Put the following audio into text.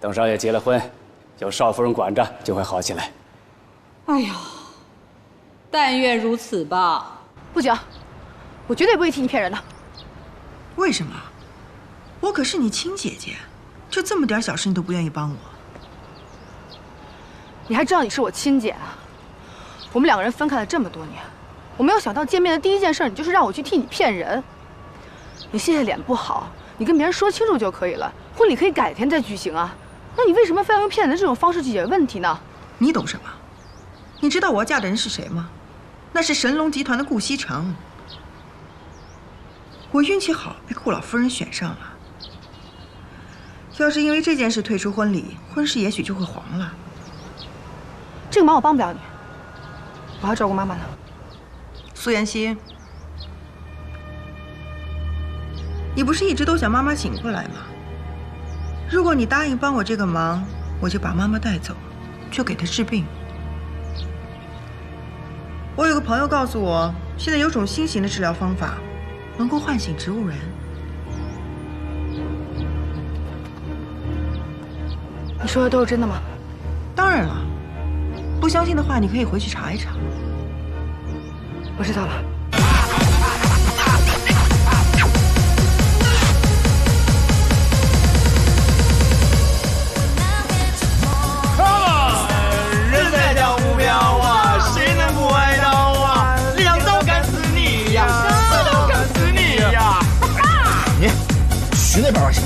等少爷结了婚，有少夫人管着，就会好起来。哎呀，但愿如此吧。不行，我绝对不会替你骗人的。为什么？我可是你亲姐姐，就这么点小事你都不愿意帮我？你还知道你是我亲姐啊？我们两个人分开了这么多年，我没有想到见面的第一件事你就是让我去替你骗人。你现在脸不好，你跟别人说清楚就可以了，婚礼可以改天再举行啊。那你为什么非要用骗人的这种方式去解决问题呢？你懂什么？你知道我要嫁的人是谁吗？那是神龙集团的顾西城。我运气好，被顾老夫人选上了。要是因为这件事退出婚礼，婚事也许就会黄了。这个忙我帮不了你，我要照顾妈妈呢。苏妍希，你不是一直都想妈妈醒过来吗？如果你答应帮我这个忙，我就把妈妈带走，就给她治病。我有个朋友告诉我，现在有种新型的治疗方法，能够唤醒植物人。你说的都是真的吗？当然了，不相信的话，你可以回去查一查。我知道了。人在跳舞飘啊，谁能不爱到啊？两刀干死你呀，四刀干死你呀！你许那边儿去。